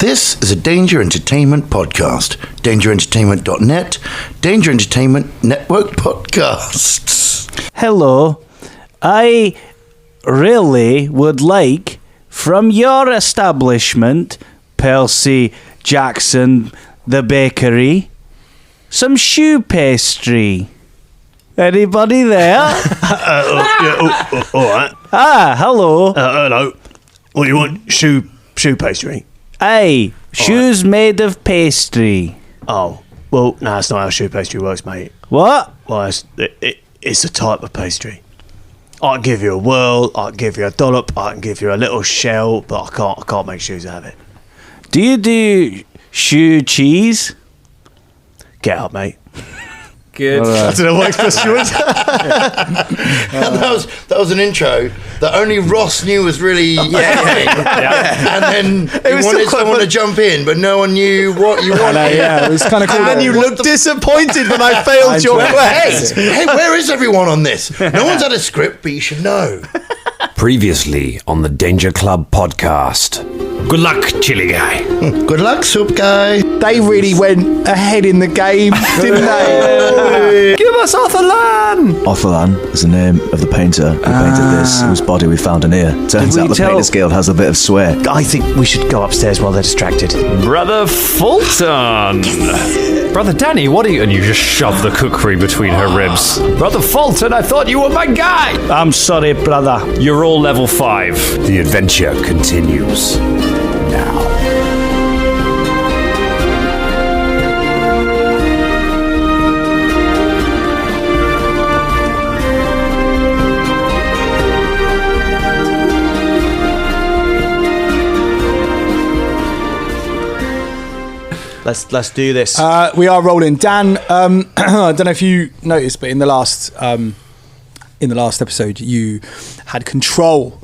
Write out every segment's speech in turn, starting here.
This is a Danger Entertainment podcast. DangerEntertainment.net, Danger Entertainment Network podcasts. Hello. I really would like from your establishment, Percy Jackson, the bakery, some shoe pastry. Anybody there? All right. Ah, hello. Hello. What do you want? Shoe pastry? Aye, shoes made of pastry. Oh, well, no, that's not how shoe pastry works, mate. What? Well, it's a type of pastry. I can give you a whirl, I can give you a dollop, I can give you a little shell, but I can't make shoes out of it. Do you do shoe cheese? Get up, mate. Good. I don't know what expression was. That was an intro that only Ross knew was really and then he wanted someone to jump in, but no one knew what you wanted. Yeah, it was kind of cool. And then you looked disappointed when I failed your quest. Hey, where is everyone on this? No one's had a script, but you should know. Previously on the Danger Club podcast. Good luck, chili guy. Good luck, soup guy. They really went ahead in the game, didn't they? Give us Otherlan! Otherlan is the name of the painter who painted this, whose body we found in here. Turns out the Painters Guild has a bit of swear. I think we should go upstairs while they're distracted. Brother Fulton! Brother Danny, what are you... And you just shove the cookery between her ribs. Brother Fulton, I thought you were my guy! I'm sorry, brother. You're all level 5. The adventure continues now. Let's do this. We are rolling. Dan, I don't know if you noticed, but in the last episode, you had control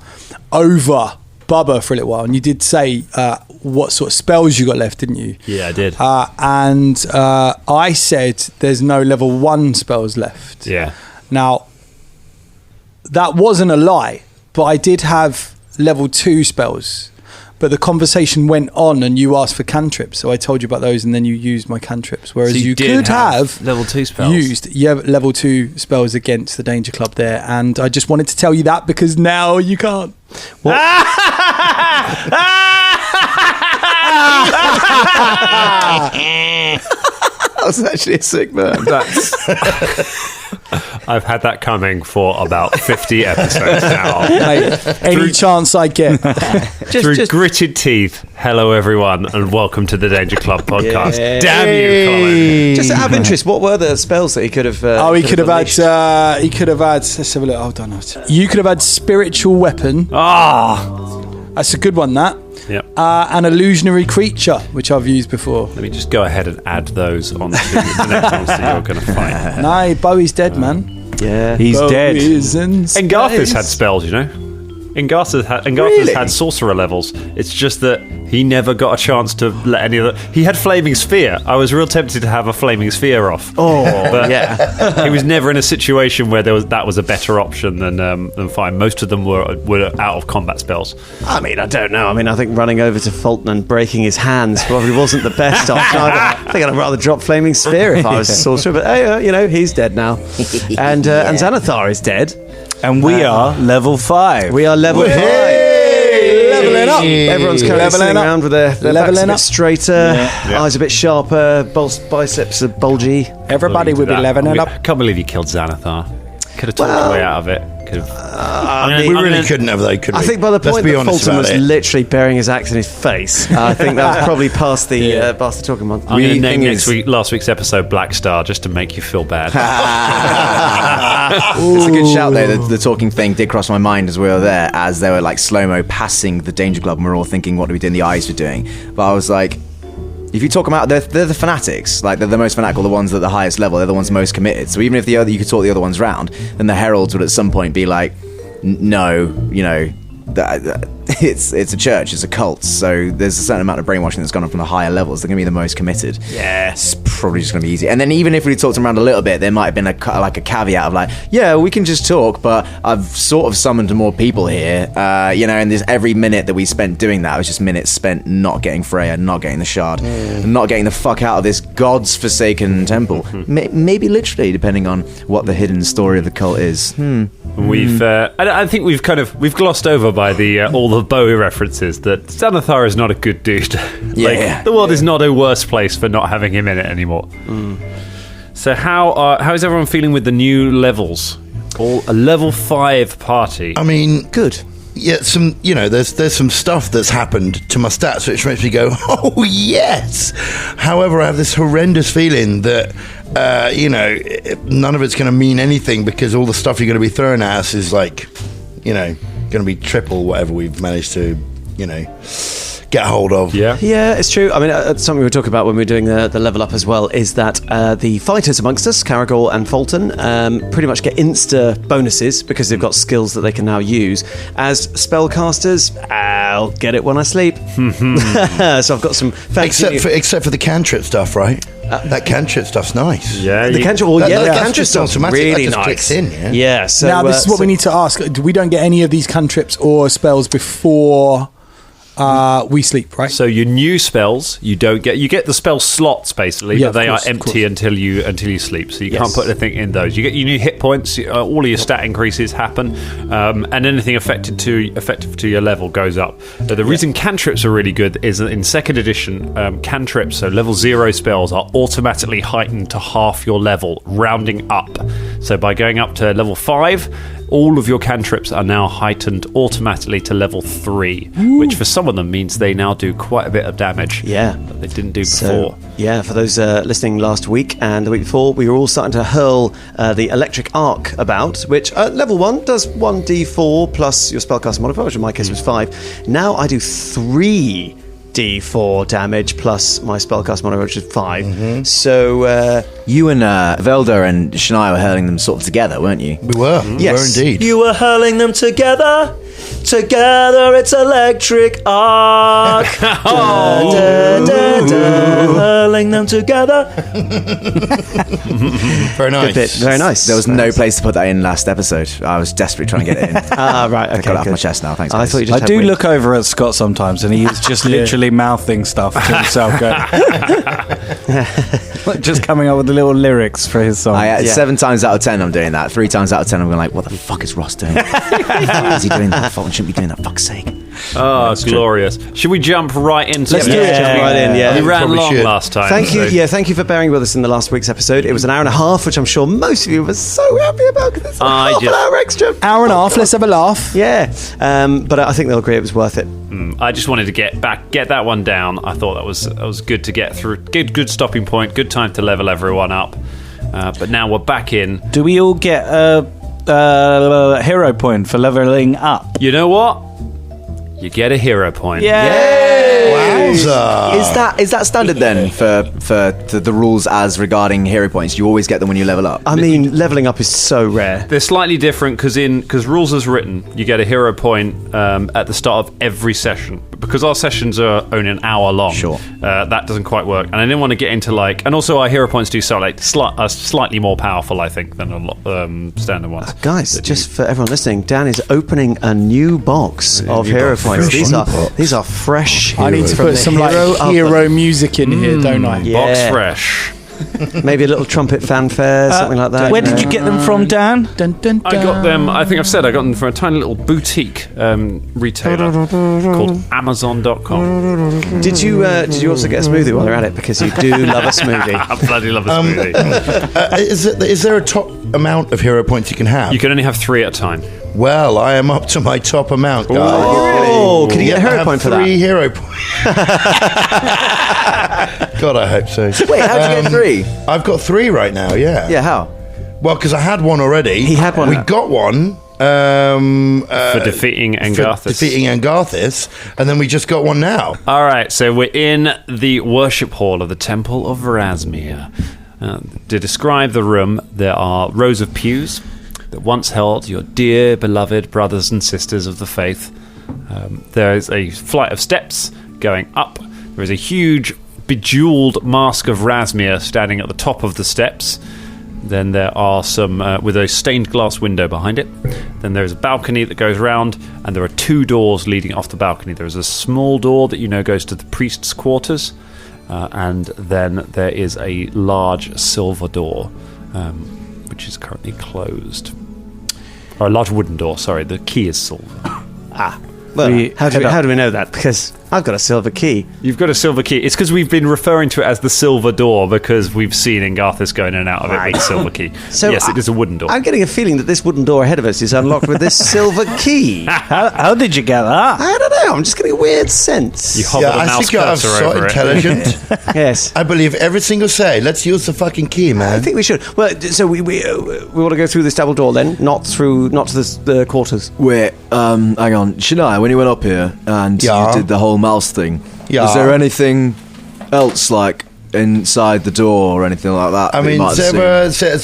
over Bubba for a little while, and you did say what sort of spells you got left, didn't you? Yeah, I did. And I said there's no level 1 spells left. Yeah. Now, that wasn't a lie, but I did have level 2 spells. But the conversation went on and you asked for cantrips, so I told you about those and then you used my cantrips. Whereas So you could have level 2 spells. used level 2 spells against the Danger Club there, and I just wanted to tell you that because now you can't. That was actually a sick burn. I've had that coming for about 50 episodes now. Mate, any chance I get. Through gritted teeth, hello everyone, and welcome to the Danger Club podcast. Damn you, Colin. Just out of interest, what were the spells that he could have? He could have had. Let's have a look. Hold on. You could have had spiritual weapon. That's a good one. That. Yep. An illusionary creature, which I've used before. Let me just go ahead and add those onto the next ones that you're going to find. No, Bowie's dead, man. Yeah, he's dead. Engarthus had spells, you know. Engarthus had sorcerer levels. It's just that he never got a chance to let any of the... He had Flaming Sphere. I was real tempted to have a Flaming Sphere off. but yeah. He was never in a situation where that was a better option than fine. Most of them were out of combat spells. I mean, I don't know. I mean, I think running over to Fulton and breaking his hands probably wasn't the best option. I think I'd rather drop Flaming Sphere if I was a sorcerer. But hey, he's dead now, and Xanathar is dead. And we are level 5. We are level 5. Leveling up. Everyone's currently sitting around with their backs a bit straighter, eyes a bit sharper, biceps are bulgy. Everybody would be leveling up. I can't believe you killed Xanathar. Could have talked your way out of it. Could have. We really couldn't have, though, could we? I think by the point that Fulton was literally burying his axe in his face, I think that was probably past the talking month. I'm going to name last week's episode Black Star just to make you feel bad. It's a good shout there. The talking thing did cross my mind as we were there, as they were like slow-mo passing the Danger Club, and we were all thinking, what do we do in the eyes were doing? But I was like, if you talk them out, they're the fanatics. Like, they're the most fanatical, the ones at the highest level. They're the ones most committed. So even if you could talk the other ones round, then the heralds would at some point be like, no, it's a church, it's a cult, so there's a certain amount of brainwashing that's gone on from the higher levels. They're going to be the most committed. Yeah. It's probably just going to be easy. And then even if we talked around a little bit, there might have been a caveat of like, yeah, we can just talk, but I've sort of summoned more people here, and there's every minute that we spent doing that was just minutes spent not getting Freya, not getting the shard, not getting the fuck out of this god's forsaken temple. Maybe literally, depending on what the hidden story of the cult is. We've, I think we've glossed over by the all the Bowie references that Xanathar is not a good dude. The world is not a worse place for not having him in it anymore. So how is everyone feeling with the new levels? All a level 5 party. I mean, Good. Yeah, there's some stuff that's happened to my stats which makes me go, oh yes. However, I have this horrendous feeling that none of it's going to mean anything because all the stuff you're going to be throwing at us is like, going to be triple whatever we've managed to, get hold of. Yeah, it's true. I mean, something we were talking about when we were doing the level up as well is that the fighters amongst us, Caragor and Fulton, pretty much get insta bonuses because they've got skills that they can now use. As spellcasters, I'll get it when I sleep. So I've got some fancy... Except for the cantrip stuff, right? That cantrip stuff's nice. Yeah, the cantrip. Well, the cantrip stuff's really nice. Clicks in, yeah. Yeah. So now this is what we need to ask. We don't get any of these cantrips or spells before we sleep, right? So your new spells, you get the spell slots basically, but they are empty until you sleep. So you can't put anything in those. You get your new hit points. All of your stat increases happen, and anything effective to your level goes up. The reason cantrips are really good is that in second edition, cantrips, so level 0 spells, are automatically heightened to half your level, rounding up. So by going up to level 5. All of your cantrips are now heightened automatically to level 3, which for some of them means they now do quite a bit of damage that they didn't do before. For those listening last week and the week before, we were all starting to hurl the electric arc about, which level 1 does 1d4 plus your spellcaster modifier, which in my case was 5. Now I do 3d4 damage plus my spellcast modifier, which is 5. So you and Velda and Shania were hurling them sort of together, weren't you? We were. Yes. We were indeed. You were hurling them together. Together it's electric arc. Hurling them together. Very nice. Good bit. Very nice. There was no place to put that in last episode. I was desperately trying to get it in. Right. Okay. I got it off my chest now. Thanks. I Guys. thought you just I do look over at Scott sometimes, and he's just literally mouthing stuff to himself, going, just coming up with the little lyrics for his song. 7 times out of 10 I'm doing that. 3 times out of 10 I'm going like, what the fuck is Ross doing? Why is he doing that? Fulton shouldn't be doing that, fuck's sake. Oh, glorious. Should we jump right into Let's do it. Jump right in, We ran long last time. Thank you. Yeah, thank you for bearing with us in the last week's episode. It was an hour and a half, which I'm sure most of you were so happy about because it's half an hour extra. Hour and a half, let's have a laugh. Yeah. But I think they'll agree it was worth it. I just wanted to get that one down. I thought that was good to get through. Good stopping point. Good time to level everyone up. But now we're back in. Do we all get a hero point for leveling up? You know what? You get a hero point. Wowza. Is that standard then for the rules as regarding hero points? You always get them when you level up. I mean, leveling up is so rare. They're slightly different because rules as written, you get a hero point at the start of every session. But because our sessions are only an hour long, that doesn't quite work. And I didn't want to get into and also our hero points do sound slightly more powerful, I think, than a lot standard ones. Guys, just for everyone listening, Dan is opening a new box of hero points. These are fresh. I need to put some hero music in here, don't I? Box fresh. Maybe a little trumpet fanfare, something like that. Where did you get them from, Dan? Dun, dun, dun. I got them, I think I've said, I got them from a tiny little boutique retailer called Amazon.com. Did you also get a smoothie while you're at it? Because you do love a smoothie. I bloody love a smoothie. Is there a top amount of hero points you can have? You can only have 3 at a time. Well, I am up to my top amount, guys. Oh, can you get a hero point for that? 3 hero points. God, I hope so. Wait, how'd you get 3? I've got 3 right now, yeah. Yeah, how? Well, because I had one already. He had one. We got one. For defeating Angarthis, and then we just got one now. All right, so we're in the worship hall of the Temple of Razmir. To describe the room, there are rows of pews that once held your dear, beloved brothers and sisters of the faith. There is a flight of steps going up. There is a huge bejeweled mask of Razmir standing at the top of the steps. Then there are some with a stained glass window behind it. Then there is a balcony that goes round, and there are 2 doors leading off the balcony. There is a small door that you know goes to the priest's quarters, and then there is a large silver door, which is currently closed. Or a large wooden door, sorry, the key is silver. Well, how do we know that? Because I've got a silver key. You've got a silver key. It's because we've been referring to it as the silver door because we've seen Ingarthus going in and out of it with a silver key. So yes, it is a wooden door. I'm getting a feeling that this wooden door ahead of us is unlocked with this silver key. How did you get that? I don't know. I'm just getting a weird sense. You hover the I mouse think you're cursor so over it. intelligent. Yes. I believe every single say. Let's use the fucking key, man. I think we should. Well, so we want to go through this double door then, not to the quarters. Wait, hang on. Shania, when you went up here and Yeah. you did the whole mouse thing, Yeah. was there anything else, like, inside the door or anything like that? I that you mean, might have seen?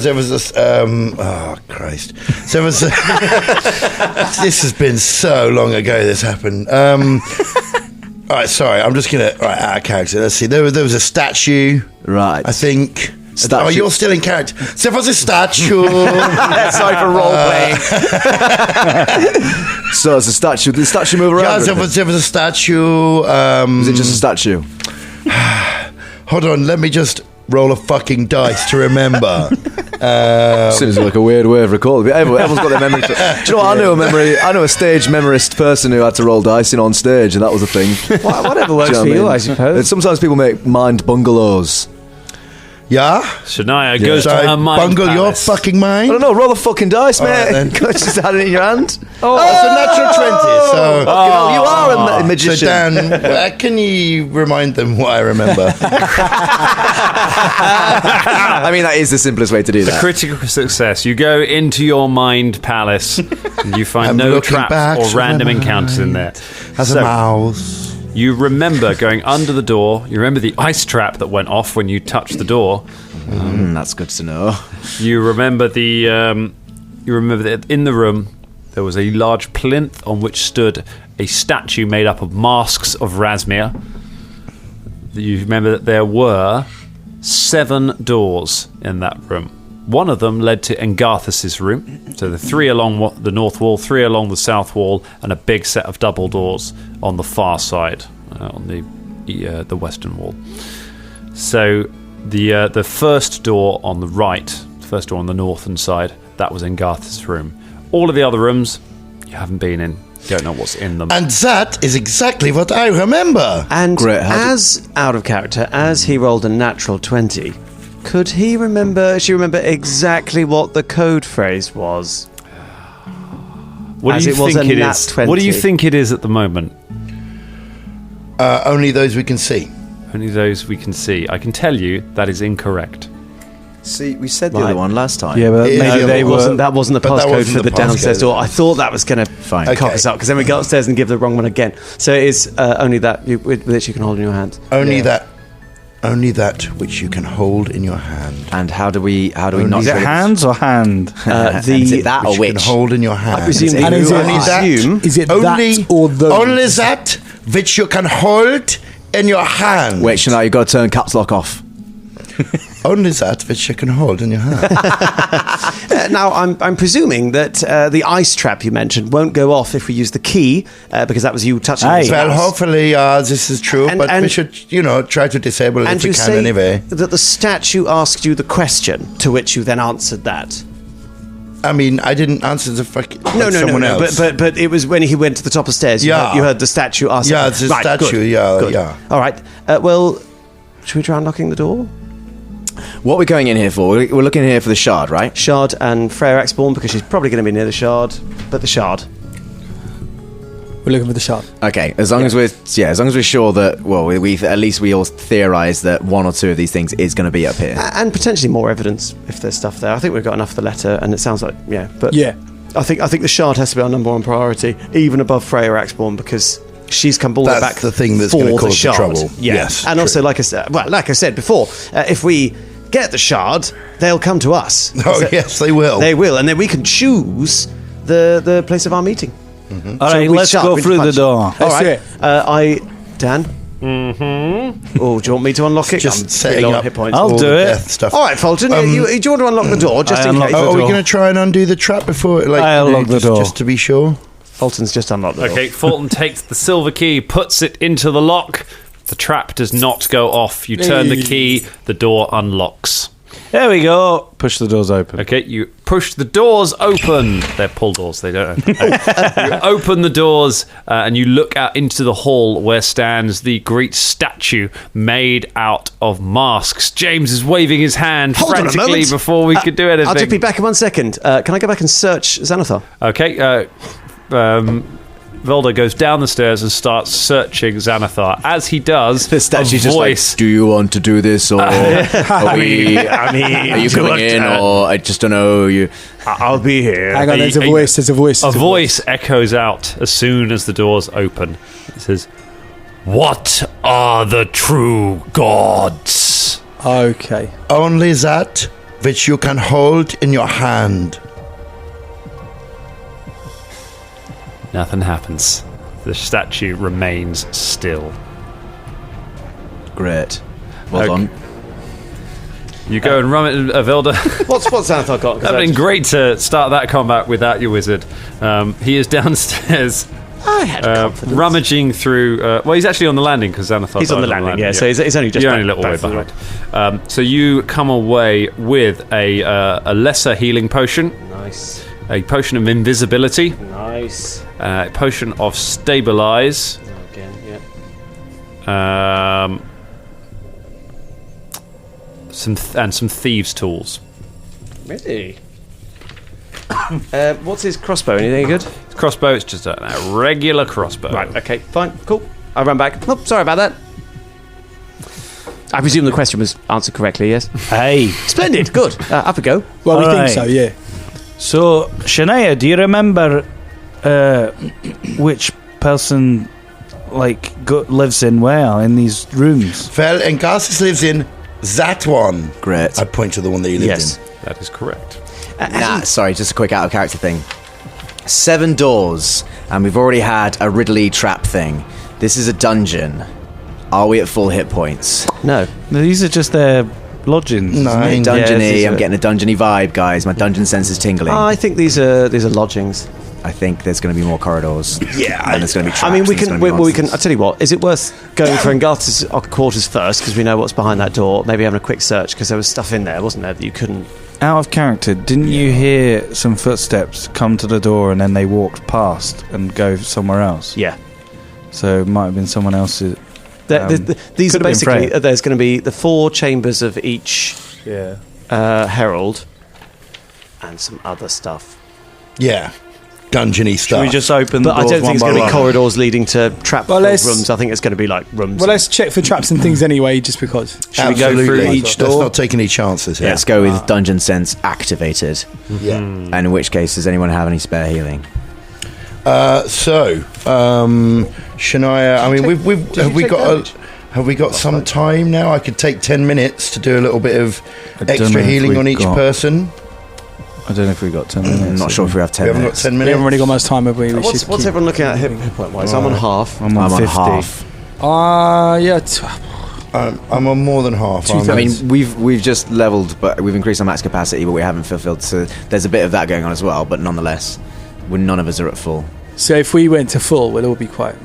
there was this, oh Christ, there was. This has been so long ago. This happened. All right, sorry. I'm just gonna out of character. Let's see. There was a statue. Right. I think. Statue. Oh, you're still in character. So there was a statue. Sorry for role playing. So it's a statue. Did the statue move around? Yeah, or there anything? was a statue. Was it just a statue? Hold on, let me just roll a fucking dice to remember. Seems like a weird way of recalling. Everyone's got their memory. Do you know what? I know a stage memorist person who had to roll dice in on stage, and that was a thing. Whatever works Do you know for what you, I I mean? suppose. And sometimes people make mind bungalows. Yeah? Shania goes to So her mind bungle your palace. fucking I mind? don't know. Roll the fucking dice, All right, mate. then. Just had it in your hand. Oh, it's a natural 20. So, Fucking hell, you are a so magician. Dan, can you remind them what I remember? I mean, that is the simplest way to do that. Critical success. You go into your mind palace and you find I'm no looking traps back or to random my encounters in there. As a mouse. You remember going under the door. You remember the ice trap that went off when you touched the door. That's good to know. You remember that in the room there was a large plinth on which stood a statue made up of masks of Razmir. You remember that there were 7 doors in that room. One of them led to Engarthus's room. So the 3 along the north wall, 3 along the south wall, and a big set of double doors on the far side, on the western wall. So the first door on the right, the first door on the northern side, that was Engarthus's room. All of the other rooms, you haven't been in. Don't know what's in them. And that is exactly what I remember. And Great, as out of character, as he rolled a natural 20, could she remember exactly what the code phrase was? What as do you it was think a it nat is? 20. What do you think it is at the moment? Only those we can see. Only those we can see. I can tell you that is incorrect. See, we said the Right. other one last time. Yeah, but It is maybe the they other were. That wasn't the But that passcode wasn't for the the downstairs passcode. door. I thought that was going to Fine. cock Okay. us up because then we go upstairs and give the wrong one again. So it is only that which you can hold in your hand. Only that which you can hold in your hand. And how do we Only not Is it get hands or hand? Is it that or Which you can which? hold in your hand. I presume And is it- only that? Is it only, that or those? Only that which you can hold in your hand. Wait, Shania, you've got to turn caps lock off. Only that which you can hold in your hand. Now, I'm presuming that the ice trap you mentioned won't go off if we use the key, because that was you touching Hey. the Well, mouse. hopefully this is true, but we should, try to disable it And if we you can say anyway. that the statue asked you the question, to which you then answered that. I mean, I didn't answer the fucking No, someone else. But it was when he went to the top of the stairs. Yeah. You heard the statue ask. Yeah, it's a Right, statue, good, yeah, good. yeah. All right. Well, should we try unlocking the door? What are we going in here for? We're looking here for the shard, right? Shard and Freya Exborn, because she's probably going to be near the shard. But the shard. We're looking for the shard. Okay, as long as we're sure that we at least we all theorise that 1 or 2 of these things is going to be up here. And potentially more evidence if there's stuff there. I think we've got enough for the letter, and it sounds like but Yeah. I think the shard has to be our number 1 priority, even above Freya Exborn, because she's come all the way That's back. the thing that's for gonna the cause the shard. trouble. Yeah. Yes, and true. also, like I said before, if we get the shard, they'll come to us. Oh, yes, they will. They will, and then we can choose the place of our meeting. All right, we let's shut, go we through the punch. door. All right. Dan? Mm-hmm. Oh, do you want me to unlock it? Just I'm setting pretty low on up hit points. I'll all do the it. death stuff. All right, Fulton, do you want to unlock the door just in case? Are we going to try and undo the trap before? Like, I unlock the door. just to be sure. Fulton's just unlocked the door. Okay, Fulton takes the silver key, puts it into the lock. The trap does not go off. You turn the key, the door unlocks. There we go. Push the doors open. Okay, you push the doors open. They're pull doors, they don't open. You open the doors and you look out into the hall where stands the great statue made out of masks. James is waving his hand Hold on a frantically moment. before we could do anything. I'll just be back in 1 second. Can I go back and search Xanathar? Okay, Velda goes down the stairs and starts searching Xanathar. As he does, The statue's a just voice... like, do you want to do this, or are we? I mean, Are you coming in, or I just don't know you? I'll be here. Hang on, there's a voice. There's a voice. A voice echoes out as soon as the doors open. It says, "What are the true gods?" Okay. Only that which you can hold in your hand. Nothing happens. The statue remains still. Great. Well Okay. done. You go and run it, Velda. What's Xanathar got? 'Cause That would have been great to start that combat without your wizard. He is downstairs. I had confidence. Rummaging through. Well, he's actually on the landing because Xanathar. He's on the landing, yeah. So he's only just You're back- only a little way back from the behind. So you come away with a lesser healing potion, Nice. a potion of invisibility, Nice. a potion of stabilize, Again, yeah. some thieves' tools. Really? What's his crossbow? Anything good? Crossbow. It's just a regular crossbow. Right, okay, fine, cool. I run back. Oh, sorry about that. I presume the question was answered correctly, yes? Hey. Splendid, good. Up we go. Well, we All think right. so. Yeah. So, Shania, do you remember which person lives in where in these rooms? Well, and Garces lives in that one. Great. I point to the one that he lived Yes. in. That is correct. Sorry, just a quick out of character thing. 7 doors, and we've already had a Ridley trap thing. This is a dungeon. Are we at full hit points? No. No, these are just their lodgings. isn't Nine. it? Dungeony. these I'm are- getting a dungeony vibe, guys. My dungeon sense is tingling. I think these are lodgings. I think there's going to be more corridors. Yeah, and there's going to be traps. I mean, we and there's can. gonna be We can. monsters. I tell you what. Is it worth going for Ngarth's quarters first because we know what's behind that door? Maybe having a quick search because there was stuff in there, wasn't there, that you couldn't. Out of character, didn't you hear some footsteps come to the door and then they walked past and go somewhere else? Yeah. So it might have been someone else's. These are could have been basically. Freya. There's going to be the 4 chambers of each Yeah. herald, and some other stuff. Yeah. Dungeony stuff. Should we just open the But I doors don't think one it's by going to be one? corridors leading to trap Well, let's- rooms. I think it's going to be like rooms. Well, let's check for traps and things anyway, just because. Should we go through Absolutely. each Let's door? not take any chances here. Let's go with dungeon sense activated. Yeah. And in which case, does anyone have any spare healing? Shania, I mean, have we got some time now? I could take 10 minutes to do a little bit of I don't know extra if healing we've on each got- person. I don't know if we got 10 minutes. I'm not sure if we have 10 We haven't got minutes. 10 We minutes. haven't really got much time, have we? We what's should what's keep- everyone looking at hit point wise? I'm on half. I'm on I'm on 50. half. Yeah. I'm on more than half. Two-thirds. I mean, we've just leveled, but we've increased our max capacity, but we haven't fulfilled. So there's a bit of that going on as well. But nonetheless, none of us are at full. So if we went to full, we'd all be quite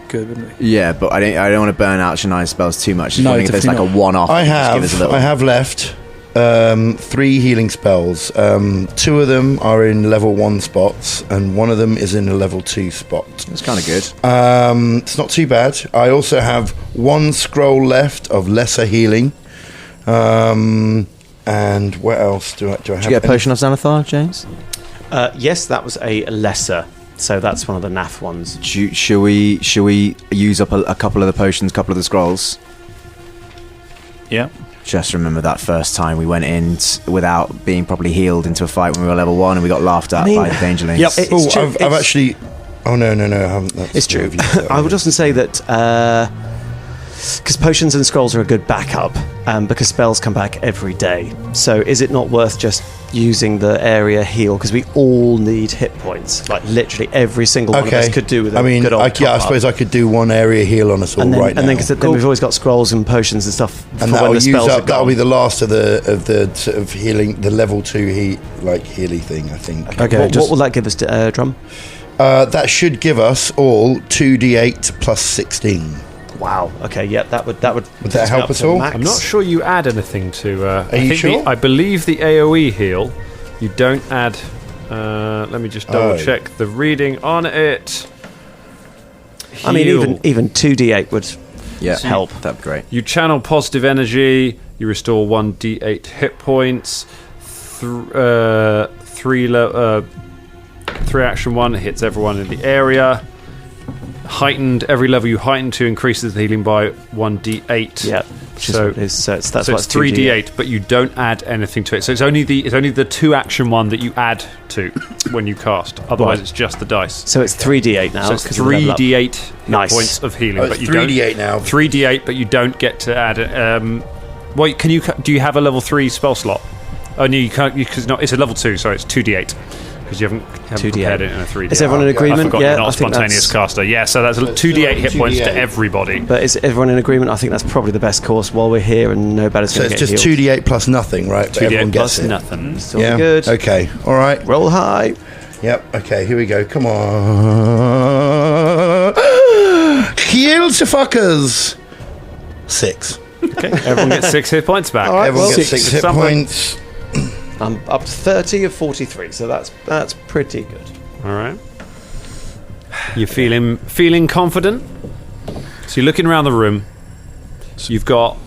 good, wouldn't we? Yeah, but I don't want to burn out Shania's spells too much. Just No, wondering if there's like a definitely one-off. I just give us a little. have left 3 healing spells. 2 of them are in level 1 spots, and 1 of them is in a level 2 spot. It's kind of good. It's not too bad. I also have 1 scroll left of lesser healing. And what else do I have? Did you get a potion of Xanathar, James? Yes, that was a lesser. So that's one of the naff ones. Should we use up a couple of the potions, couple of the scrolls? Yeah. Just remember that first time we went in without being properly healed into a fight when we were level 1 and we got laughed at by the Dangerlings. Yep. It's Oh, true, I've it's- actually. Oh no, I haven't. That's It's true. what I've used that I would often say that because potions and scrolls are a good backup because spells come back every day. So is it not worth just using the area heal because we all need hit points. Like literally every single one of us could do with a good old I suppose I could do one area heal on us all right now. And then because then we've always got scrolls and potions and stuff. And that'll be the last of the sort of healing, the level 2 healy thing, I think. Okay. What will that give us, Drum? That should give us all 2d8 plus 16. Wow. Okay. Yeah. That would that help us all? I'm not sure you add anything to. Are you sure? I believe the AOE heal. You don't add. Let me just double check the reading on it. Heal. I mean, even 2d8 would help. That'd be great. You channel positive energy. You restore 1d8 hit points. 3 action 1 hits everyone in the area. Heightened, every level you heighten to increases the healing by 1d8. Yeah. So it's 3d8, but you don't add anything to it. So it's only the 2 action 1 that you add to when you cast. Otherwise, it's just the dice. So it's 3d8 now. So it's 3d8 hit points of healing. But you 3d8 now. 3d8, but you don't get to add it. Well, do you have a level 3 spell slot? Oh no, you can't. It's a level 2. Sorry, it's 2d8. Because you haven't prepared it in a 3D. Is everyone in agreement? I forgot you're not a spontaneous caster. Yeah, so that's 2d8 hit points to everybody. But is everyone in agreement? I think that's probably the best course while we're here and nobody's going to get healed. So it's just 2d8 plus nothing, right? 2d8 plus nothing. Still good. Okay, all right. Roll high. Yep, okay, here we go. Come on. Heal to fuckers. 6. Okay, everyone gets 6 hit points back. All right, everyone gets 6 hit points. I'm up to 30 of 43, so that's pretty good. All right. You're feeling confident? So you're looking around the room. You've got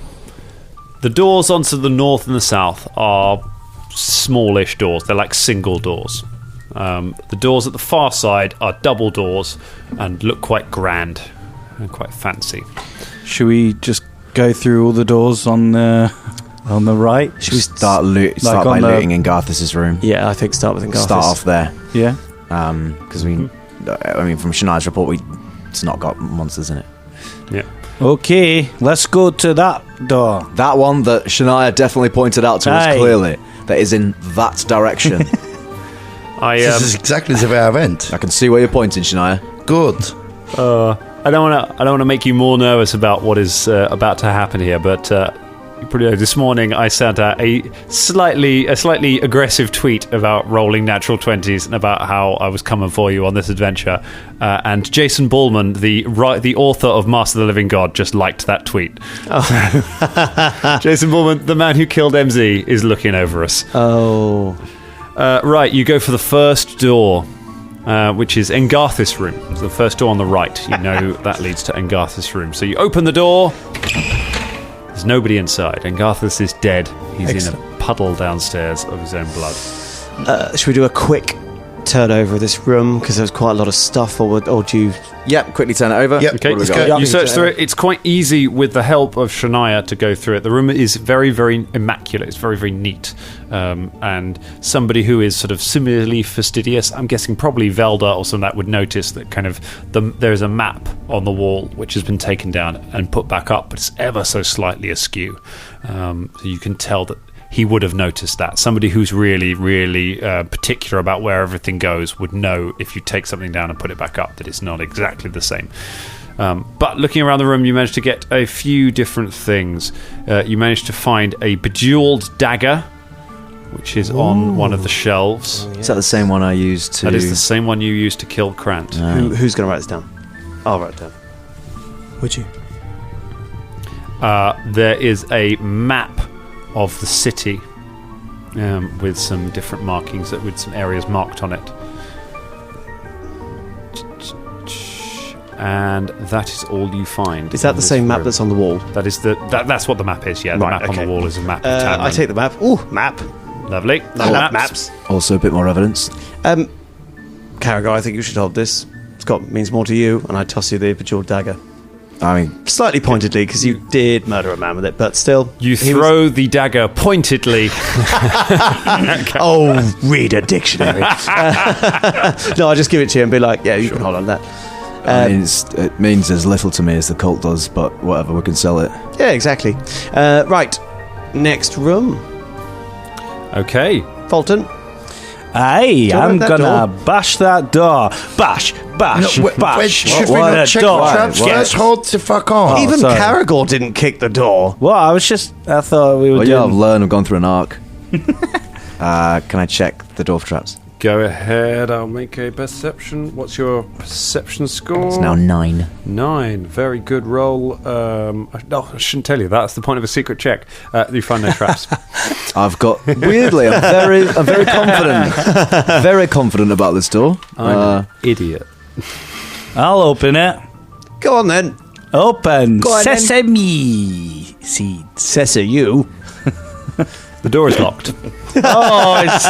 the doors onto the north and the south are smallish doors. They're like single doors. The doors at the far side are double doors and look quite grand and quite fancy. Should we just go through all the doors on the right? Should we start by looting in Garthus's room? Yeah, I think start with Garthus. Start off there. Yeah. Because from Shania's report, it's not got monsters in it. Yeah. Okay, let's go to that door. That one that Shania definitely pointed out to us clearly. That is in that direction. This is exactly the way I went. I can see where you're pointing, Shania. Good. I don't want to make you more nervous about what is about to happen here, but this morning I sent out a slightly aggressive tweet about rolling natural 20s and about how I was coming for you on this adventure. And Jason Bulmahn, the author of Master of the Living God, just liked that tweet. Oh. Jason Bulmahn, the man who killed MZ, is looking over us. Oh. Right, you go for the first door. Which is Engarthus' room. It's the first door on the right. You know that leads to Engarthus' room. So you open the door. There's nobody inside. Engarthus is dead. He's in a puddle downstairs of his own blood. Should we do a quick turn over of this room? Because there's quite a lot of stuff, or do you... Yep, quickly turn it over. Yep. Okay, let's go. You search through it. It's quite easy with the help of Shania to go through it. The room is very, very immaculate. It's very, very neat. And somebody who is sort of similarly fastidious, I'm guessing probably Velda or something, that would notice that kind of there's a map on the wall which has been taken down and put back up, but it's ever so slightly askew. So you can tell that he would have noticed that. Somebody who's really, really particular about where everything goes would know if you take something down and put it back up that it's not exactly the same. But looking around the room, you managed to get a few different things. You managed to find a bejeweled dagger, which is on one of the shelves. Is that the same one I used to... That is the same one you used to kill Krant. Who's going to write this down? I'll write it down. Would you? There is a map of the city with some different markings, with some areas marked on it. And that is all you find. Is that the same map that's on the wall? That is that's what the map is, yeah. The map on the wall is a map of Tamron. I take the map. Ooh, map. Lovely. I love maps. Also a bit more evidence. Carragher, I think you should hold this. Scott, means more to you, and I toss you the bejeweled dagger. I mean, slightly pointedly, because you did murder a man with it, but still. You throw the dagger pointedly. Oh, read a dictionary. No, I'll just give it to you and be like, yeah, you can hold on to that. It means as little to me as the cult does, but whatever, we can sell it. Yeah, exactly. Right, next room. Okay. Fulton. Hey, Don't I'm open that gonna door. bash that door. Bash, bash, Wait, bash. should we What not a check door. the traps first? Hold the fuck on. Even sorry. Caragor didn't kick the door. Well, I thought we were Well, yeah, I've doing... learned. I've gone through an arc. Can I check the dwarf traps? Go ahead. I'll make a perception. What's your perception score? It's now 9. 9. Very good roll. No, I shouldn't tell you that. That's the point of a secret check. You find no traps. I've got weirdly. I'm very confident. Very confident about this door. I'm an idiot. I'll open it. Go on then. Open. Go on then. Sesame seeds. Cessa, you. The door is locked. Oh, it's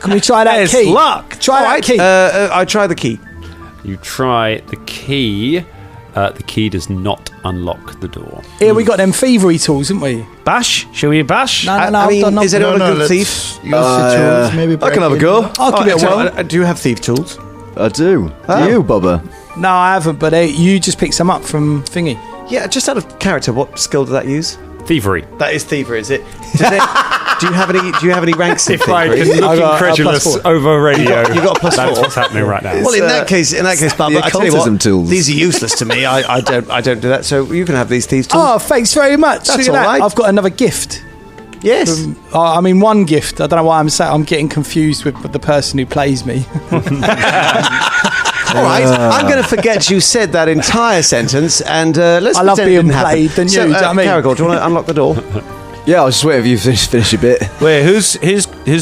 Can we try that It's key? locked. Try that key. I try the key. You try the key. The key does not unlock the door. Here we got them thievery tools, haven't we? bash. Shall we bash? No, I mean, I've done is anyone a good let's thief? use the tools, maybe I can have a break go. in. I'll give it a whirl. Do you have thief tools? I do. Oh. Do you, Bubba? No, I haven't, but you just picked some up from Thingy. Yeah, just out of character, what skill does that use? Thievery. That is thievery, is it? Do you have any ranks in If I thievery? can look I got a incredulous +4. over radio, You got a +4. that's what's happening right now. Well, in that case, Bubba, the I tell you what, occultism tools. these are useless to me. I don't do that. So you can have these thieves tools. Oh, thanks very much. That's Look at all that. right. I've got another gift. Yes. I mean, one gift. I don't know why I'm getting confused with the person who plays me. All right. I'm going to forget you said that entire sentence, and let's. I love pretend it being didn't happen. played than you, So, do you know what I mean? Caragor, do you want to unlock the door? Yeah, I'll just wait if you finish your bit. Wait, who's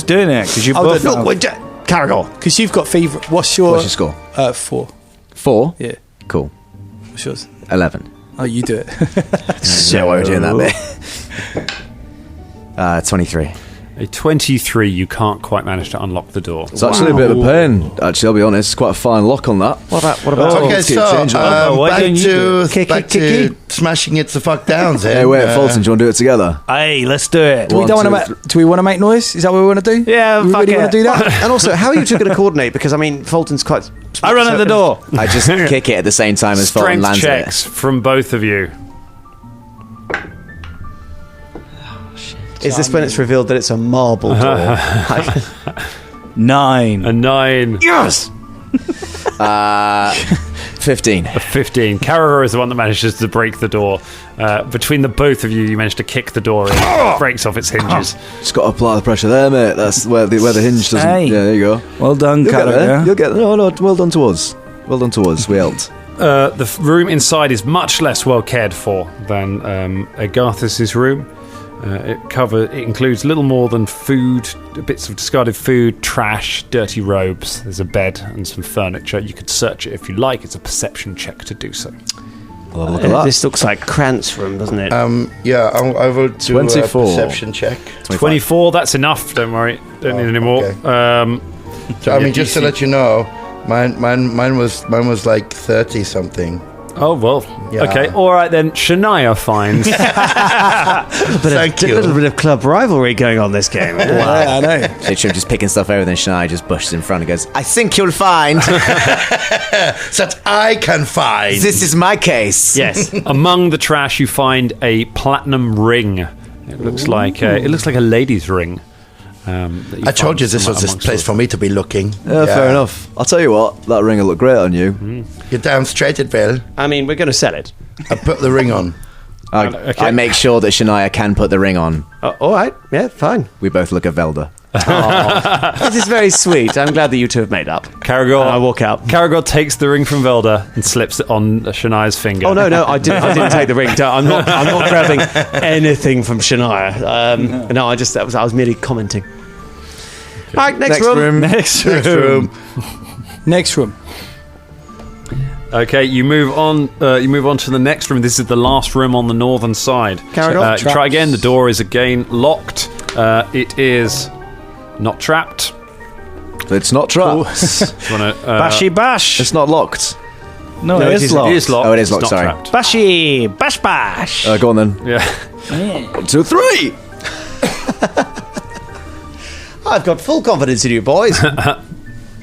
doing it? Because you Oh, both. the- Look, Caragor. Because you've got fever. What's your score? 4. 4? Yeah. Cool. What's yours? 11. Oh, you do it. Yeah, why are we doing that bit? 23. A 23, you can't quite manage to unlock the door. It's actually a bit of a pain. Actually, I'll be honest. It's quite a fine lock on that. What about? Okay, let's keep so changing that. why back don't you do to back to smashing it the fuck down. Hey, wait, Fulton, do you want to do it together? Hey, let's do it. Do we want to make noise? Is that what we want to do? Yeah, we fuck really it. want to do that? And also, how are you two going to coordinate? Because I mean, Fulton's quite. I run at the door. I just kick it at the same time as Fulton Strength lands checks from both of you. Is this when it's revealed that it's a marble door? 9. A 9. Yes. it. 15. A 15. Caragor is the one that manages to break the door. Between the both of you, you manage to kick the door in. It breaks off its hinges. Just got to apply the pressure there, mate. That's where the hinge doesn't. Hey. Yeah, there you go. Well done, You'll get there. Caragor. You'll get there. No, well done to us. Well done to us. We helped. The room inside is much less well cared for than Agarthas's room. It includes little more than food, bits of discarded food, trash, dirty robes. There's a bed and some furniture. You could search it if you like. It's a perception check to do so. We'll have a look at that. This looks like Krantz room, doesn't it? Yeah, I will do 24. a perception check. 24, that's enough. Don't worry. Don't need any more. okay. So, I mean, just to let you know, mine was like 30 something. Oh, well. Yeah. Okay, all right then. Shania finds... Thank A you. little bit of club rivalry going on this game. Wow. Yeah, I know. Literally just picking stuff over, then Shania just bushes in front and goes, I think you'll find That I can find. this is my case. Yes. Among the trash, you find a platinum ring. It looks like a lady's ring. I told you this was this place for me to be looking. Yeah, fair enough. I'll tell you what, that ring will look great on you. You're down straight, it will. I mean, we're going to sell it. I put the ring on. I make sure that Shania can put the ring on. All right. Yeah, fine. We both look at Velda. This is very sweet. I'm glad that you two have made up. Caragor, I walk out. Caragor takes the ring from Velda and slips it on Shania's finger. Oh no, I didn't take the ring. I'm not grabbing anything from Shania. No, I was merely commenting. All right, next room. Next Next room. Okay, you move on. You move on to the next room. This is the last room on the northern side. Caragor? Try again. The door is again locked. It is not trapped. It's not trapped. You wanna, Bashy bash. It's not locked. No, it it is is locked. It is locked. Oh, it is It's locked, not sorry. trapped. Bashy bash bash. Go on then. Yeah. 1, 2, 3. I've got full confidence in you, boys.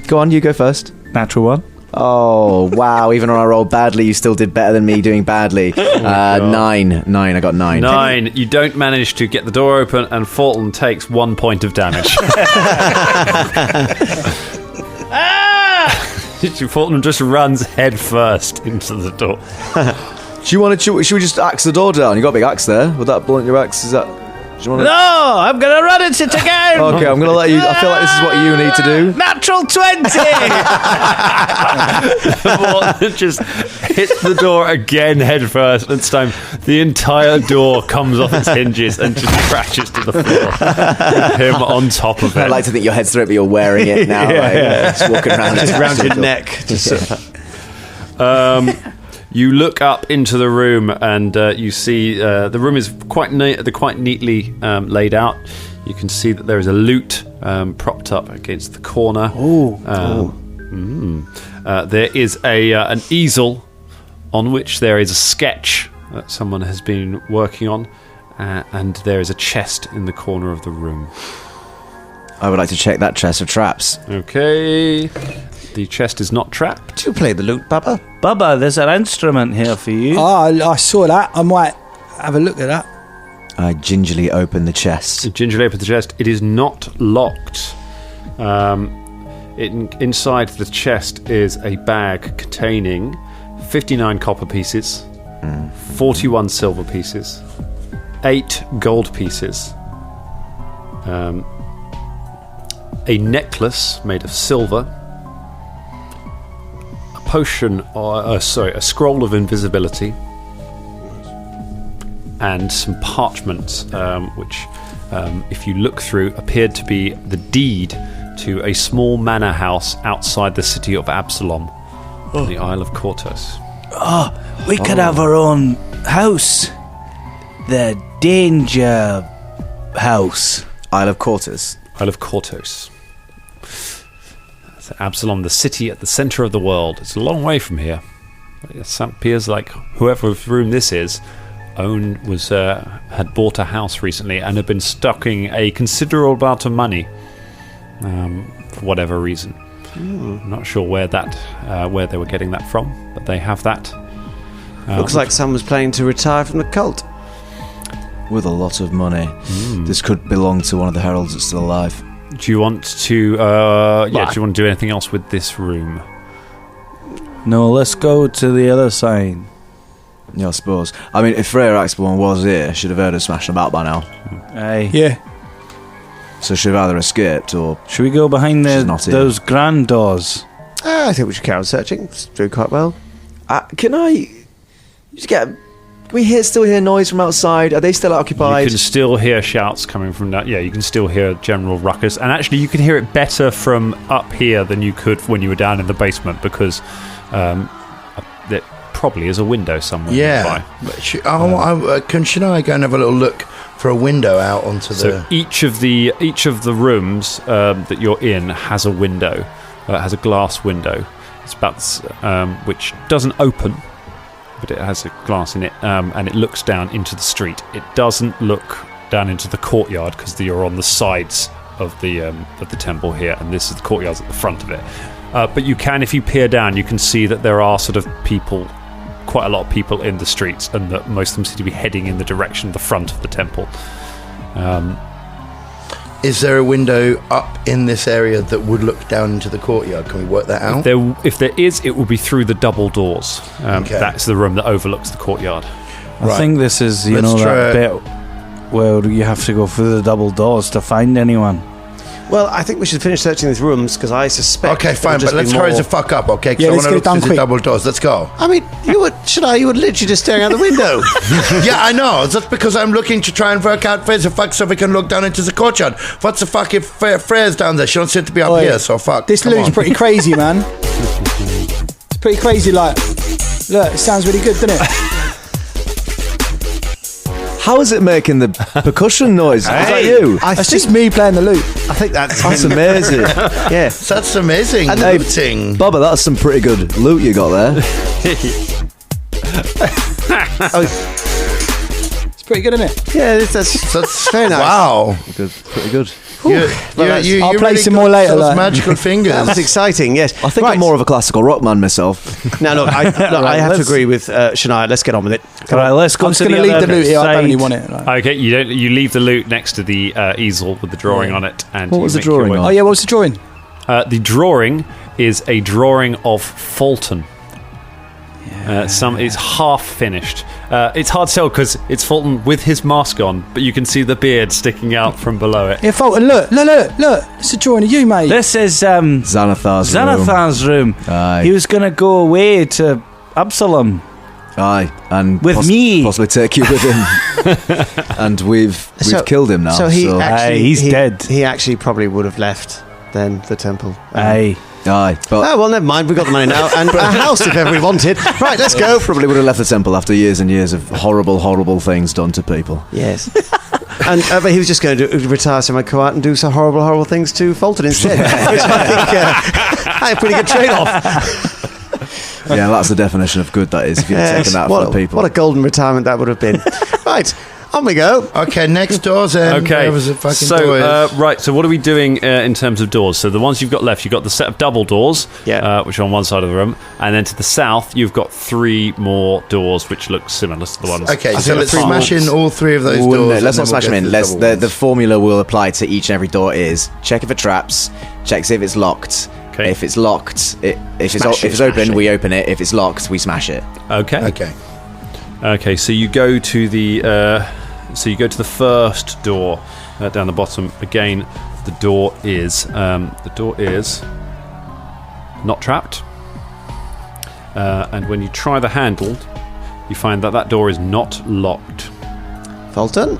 Go on, you go first. Natural one. Oh, wow. Even when I rolled badly, you still did better than me doing badly. 9. I got 9. 9. You don't manage to get the door open, and Fulton takes 1 point of damage. Fulton just runs head first into the door. Should we just axe the door down? You got a big axe there. Would that blunt your axe? Is that... No, I'm going to run into it again. Okay, I'm going to let you... I feel like this is what you need to do. Natural 20. Just hits the door again head first. This time, the entire door comes off its hinges and just crashes to the floor. With him on top of it. I'd like to think your head's through it, but you're wearing it now. Just walking around. Just around your neck. You look up into the room and you see the room is quite neatly laid out. You can see that there is a lute propped up against the corner. There is an easel on which there is a sketch that someone has been working on, and there is a chest in the corner of the room. I would like to check that chest for traps. Okay. The chest is not trapped. Do you play the lute, Bubba? Bubba, there's an instrument here for you. I saw that. I might have a look at that. I gingerly open the chest. It is not locked. Inside the chest is a bag containing 59 copper pieces, 41 silver pieces, 8 gold pieces, a necklace made of silver, a scroll of invisibility, and some parchments, which, if you look through, appeared to be the deed to a small manor house outside the city of Absalom, on the Isle of Kortos. We could have our own house. The Danger House. Isle of Kortos. Isle of Kortos. Absalom, the city at the centre of the world. It's a long way from here. It appears like whoever's room this is had bought a house recently and had been stocking a considerable amount of money for whatever reason. I'm not sure where they were getting that from, but they have that. Looks like someone's planning to retire from the cult. With a lot of money. This could belong to one of the heralds that's still alive. Do you want to? Do you want to do anything else with this room? No, let's go to the other side. Yeah, I suppose. I mean, if Freya Axelborn was here, she'd have heard us smashing about by now. Aye. Yeah. So she'd have either escaped or... Should we go behind those grand doors? I think we should carry on searching. It's doing quite well. Can I... Can we still hear noise from outside? Are they still occupied? You can still hear shouts coming from that. Yeah, you can still hear general ruckus. And actually, you can hear it better from up here than you could when you were down in the basement, because there probably is a window somewhere nearby. Should I go and have a little look for a window out onto the... So each of the rooms that you're in has a window. Has a glass window. It's about which doesn't open, but it has a glass in it, and it looks down into the street. It doesn't look down into the courtyard because you're on the sides of the temple here, and this is the courtyard's at the front of it. But you can, if you peer down, you can see that there are sort of people, quite a lot of people in the streets, and that most of them seem to be heading in the direction of the front of the temple. Is there a window up in this area that would look down into the courtyard? Can we work that out? If there is, it will be through the double doors. That's the room that overlooks the courtyard. I think this is, that bit where you have to go through the double doors to find anyone. Well, I think we should finish searching these rooms, because I suspect... Okay, fine, but let's hurry the fuck up, okay? Yeah, let's get it done quick. Double doors. Let's go. I mean, you were literally just staring out the window. Yeah, I know. That's because I'm looking to try and work out ways of fuck so we can look down into the courtyard. What's the fuck if Freya's down there? She don't seem to be up here, so fuck. This loot's pretty crazy, man. It's pretty crazy, like... Look, it sounds really good, doesn't it? How is it making the percussion noise? Is that you? That's just me playing the lute. I think that's amazing. Yeah. That's amazing. And looting. Bubba, that's some pretty good loot you got there. It's pretty good, isn't it? Yeah, that's very nice. Wow. Good, pretty good. I'll play some more later. Those Like. magical fingers. That was exciting, yes. I think I'm more of a classical rock man myself. Now, look, I have to agree with Shania. Let's get on with it. Right, let's go I'm just to going to the leave the other loot here. I don't side. really want it. Like. Okay, you leave the loot next to the easel with the drawing on it. And What you was the make your drawing way- on? Oh, yeah, what was the drawing? The drawing is a drawing of Fulton. It's half finished. It's hard to tell because it's Fulton with his mask on, but you can see the beard sticking out from below it. Yeah, Fulton, look. It's a drawing of you, mate. This is Xanathar's room. room. Aye. He was going to go away to Absalom. Aye, and With me. possibly take you with him. And we've killed him now. So he's dead. He actually probably would have left then the temple. Aye. Aye, but Oh, well, never mind. We've got the money now. And a house if ever we wanted. Right, let's go. probably would have left the temple after years and years of horrible things done to people. Yes. And but he was just going to retire somewhere quiet and do some horrible things to Fulton instead. Which I think a pretty good trade-off. Yeah, that's the definition of good, that is, if you've taken that what, for the people. what a golden retirement that would have been. Right, on we go. Okay, next doors then. Okay, Where was the fucking door is. right. So what are we doing in terms of doors? So the ones you've got left, you've got the set of double doors, which are on one side of the room, and then to the south, you've got 3 more doors, which look similar to the ones. Okay, so let's smash in all 3 of those Ooh, doors. no, and let's then not we'll smash them go in. through Let's double the ones. formula will apply to each and every door is check if it traps, check see if it's locked. Okay. If it's locked, if it's Smash open, it. we open it. If it's locked, we smash it. Okay. Okay. So you go to the first door down the bottom. Again, the door is not trapped. And when you try the handle, you find that door is not locked. Fulton?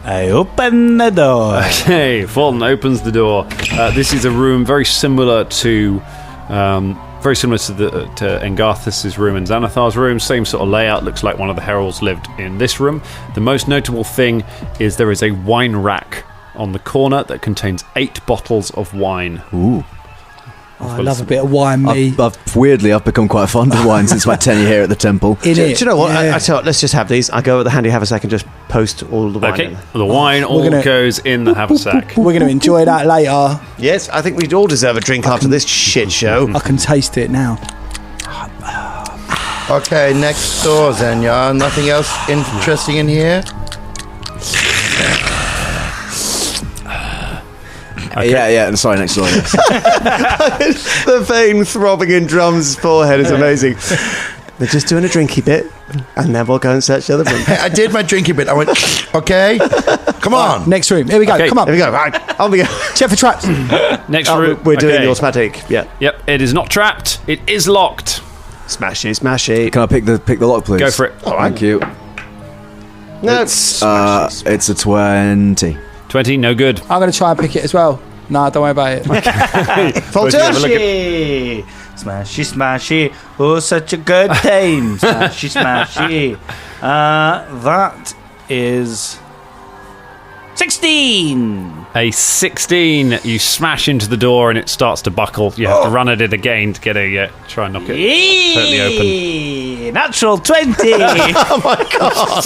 I open the door. Okay, Fulton opens the door. This is a room very similar to Engarthus's room and Xanathar's room. Same sort of layout. Looks like one of the heralds lived in this room. The most notable thing is there is a wine rack on the corner that contains 8 bottles of wine. Ooh. Oh, I love a bit of wine, me. I've become quite fond of wine since my tenure here at the temple. Do you know what? I tell you what, let's just have these. I go at the handy haversack and just post all the wine Okay, in. the wine all goes in the haversack. We're going to enjoy that later. Yes, I think we all deserve a drink after this shit show. I can taste it now. Okay, next doors then, yeah. Nothing else interesting in here? Okay. Yeah. Sorry, next door. Yes. The vein throbbing in Drum's forehead is amazing. They're just doing a drinky bit, and then we'll go and search the other room. Hey, I did my drinking bit. I went, okay, come on. Next room. Here we go. Okay. Come on. There we go. Right, on we go. Check for traps. Next Oh, room. we're doing okay. the automatic. Yeah. Yep, it is not trapped. It is locked. Smashy. Can I pick the lock, please? Go for it. Thank you. No, It's a 20. 20, no good. I'm going to try and pick it as well. Nah, don't worry about it. Fulton. Smashy, smashy. Oh, such a good time. Smashy. That is 16. A 16. You smash into the door and it starts to buckle. You have to run at it again to get a try and knock it totally open. Natural 20. Oh my god!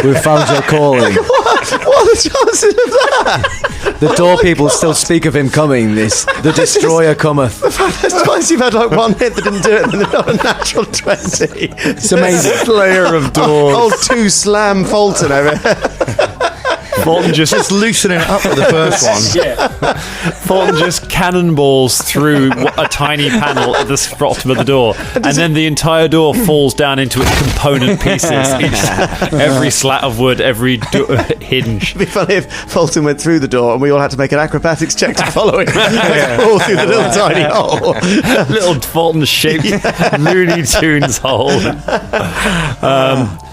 We've found your calling. What are the chances of that? The door people still speak of him coming. The destroyer cometh. That's twice you've had like one hit that didn't do it, and then not a natural 20. It's amazing. Slayer of doors. Old 2 slam Fulton over here. Fulton just loosening it up with the first one. Fulton just cannonballs through a tiny panel at the bottom of the door, and then the entire door falls down into its component pieces. Every slat of wood, every hinge. It'd be funny if Fulton went through the door and we all had to make an acrobatics check to follow him. All through the little tiny hole. Little Fulton-shaped Looney Tunes hole.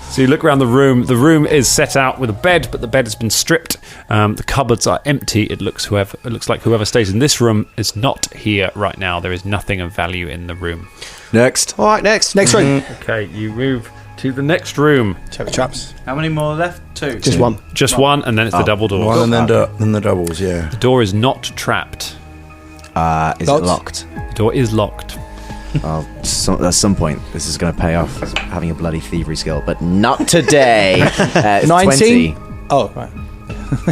So you look around the room. The room is set out with a bed, but the bed has been stripped. The cupboards are empty. It looks like whoever stays in this room is not here right now. There is nothing of value in the room. Next. All right, next room. Okay, you move to the next room. Check for traps. How many more left? 2. Just one. Just one, and then it's the double door. One and then the doubles, yeah. The door is not trapped. Is it locked? The door is locked. At some point, this is going to pay off as having a bloody thievery skill, but not today. It's 19. 20. Oh, right.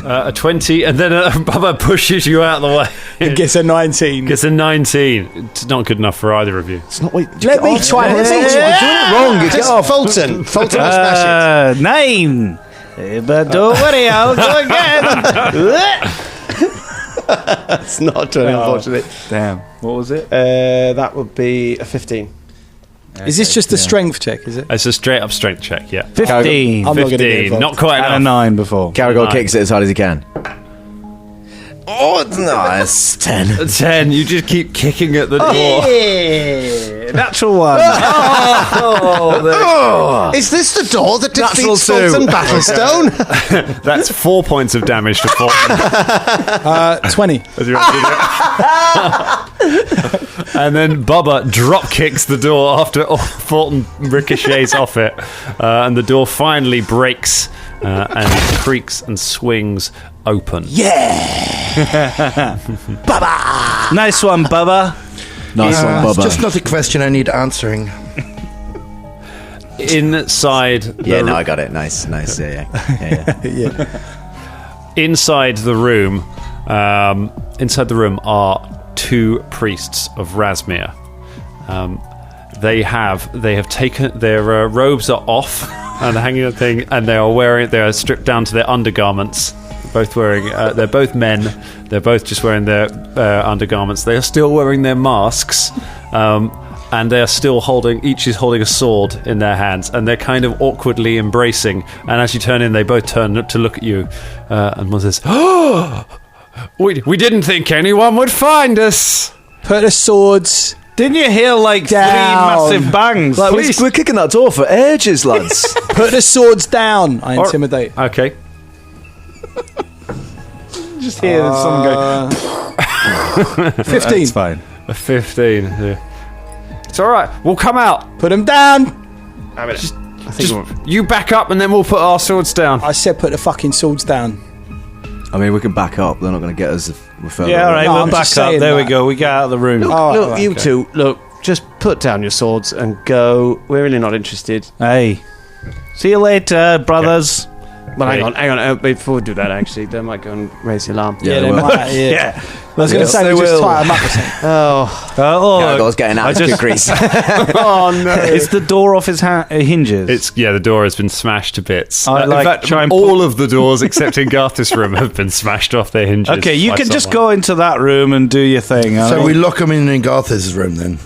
A 20, and then Bubba pushes you out of the way. It gets a 19. Gets a 19. It's not good enough for either of you. It's not. Wait, Let me try it. You're doing it wrong. Get off. Fulton will smash 9. But don't worry, I'll go again. it. It's not 20, unfortunately. Damn. What was it? That would be a 15. Is this just a strength check, is it? It's a straight up strength check, yeah. 15. I'm not going to get 15. involved. Not quite And a enough. 9 before. Caragol kicks it as hard as he can. Oh, no, it's 10. A 10. You just keep kicking at the door. Yeah. Natural 1. Is this the door that Natural defeats 2. Fulton Battlestone? That's 4 points of damage to Fulton. 20. And then Bubba drop kicks the door after Fulton ricochets off it. And the door finally breaks and creaks and swings open. Nice one, Bubba. Nice one, It's Bubba. just not a question I need answering. Inside Yeah, the no, I got it. Nice. Yeah. inside the room are 2 priests of Razmir. They have taken their robes are off and hanging a thing, and they are stripped down to their undergarments. Both wearing they're both men. They're both just wearing their undergarments. They are still wearing their masks. And they are still each is holding a sword in their hands, and they're kind of awkwardly embracing. And as you turn in, they both turn to look at you, and one says, "Oh, we didn't think anyone would find us." Put the swords. Didn't you hear like Down. 3 massive bangs? Like, Please. we're kicking that door for ages, lads. Put the swords down. I intimidate. Okay. Just hear someone go. 15. It's fine. A 15. Yeah. It's all right. We'll come out. Put them down. Just you back up, and then we'll put our swords down. I said put the fucking swords down. I mean, we can back up. They're not going to get us if we're further Yeah, all right, No, we'll I'm back just up. saying There we that. go. We get out of the room. Look, you two, just put down your swords and go. We're really not interested. Hey. See you later, brothers. Well, hang on. Before we do that, actually, they might go and raise the alarm. Yeah, they they will. might. Yeah. I was going to say they we just will. tie them up or something. Caragol's getting out of good grease. Oh no! Is the door off his hinges? The door has been smashed to bits. I In like fact, try and all of the doors except in Garth's room have been smashed off their hinges. Okay, you by can just someone. go into that room and do your thing. So we lock them in Garth's room then?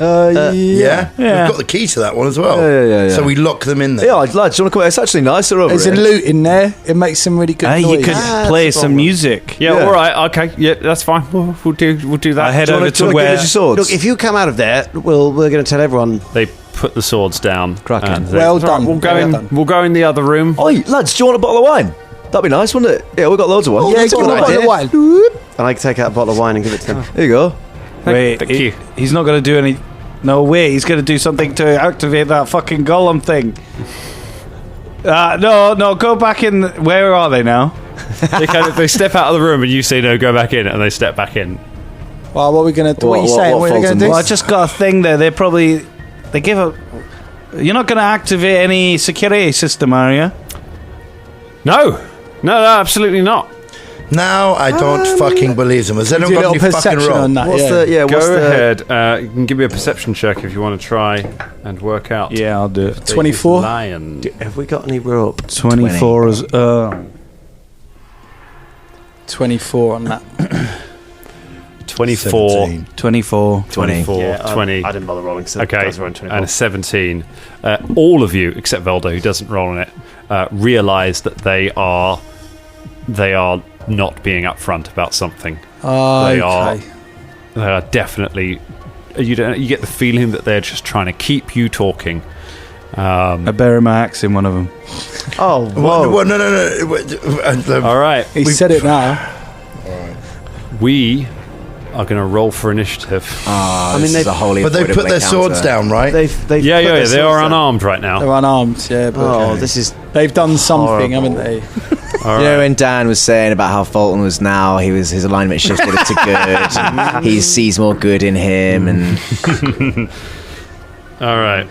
Yeah. Yeah? Yeah. We've got the key to that one as well. Yeah. So we lock them in there. Yeah, lads, do you want to come? It's actually nicer over There's a here. loot in there. It makes some really good Hey, noise. you could play some music. Yeah, Yeah. all right, okay, yeah, that's fine. We'll do that. I head Do you over want to to give where. us your swords? Look, if you come out of there, we're going to tell everyone. They put the swords down. Cracking. and they- Well It's all right, done. We'll go Well in. done. We'll go in the other room. Oi, lads, do you want a bottle of wine? That'd be nice, wouldn't it? Yeah, we've got loads of wine. Yeah, Let's give go them a on, bottle of idea. wine. And I can take out a bottle of wine and give it to them. There you go. Wait, Thank you. he's not going to do any. No way, he's going to do something to activate that fucking golem thing. No, go back in. Where are they now? They step out of the room and you say no, go back in, and they step back in. Well, what are we going to do? What are you What- saying? what What are you going Fulton to do? Well, I just got a thing there. They give a. You're not going to activate any security system, are you? No, absolutely not. Now I don't fucking believe them. Has Do anyone a got little any fucking perception roll? on that. What's yeah. the? Yeah, what's Go the? ahead. You can give me a perception check if you want to try and work out. Yeah, I'll do it. 24? Lion. Have we got any rope? 24 is. 24 on that. 24. 17. 24. 24, Yeah, 20. I didn't bother rolling, so Okay, guys were on 24. and a 17. All of you, except Velda, who doesn't roll on it, realise that they are not being upfront about something. They are definitely. You get the feeling that they're just trying to keep you talking. I bury my axe in one of them. Oh, Whoa. whoa. No. All right, He said it now. we are going to roll for initiative. I mean, mean, a wholly But they avoidable put their swords encounter. down, right? They've Yeah, put their they swords are down. unarmed right now. They're unarmed, yeah. But Oh, this is. they've done something, Horrible. haven't they? All You know, right. when Dan was saying about how Fulton was now, his alignment shifted to good. He sees more good in him, and All right.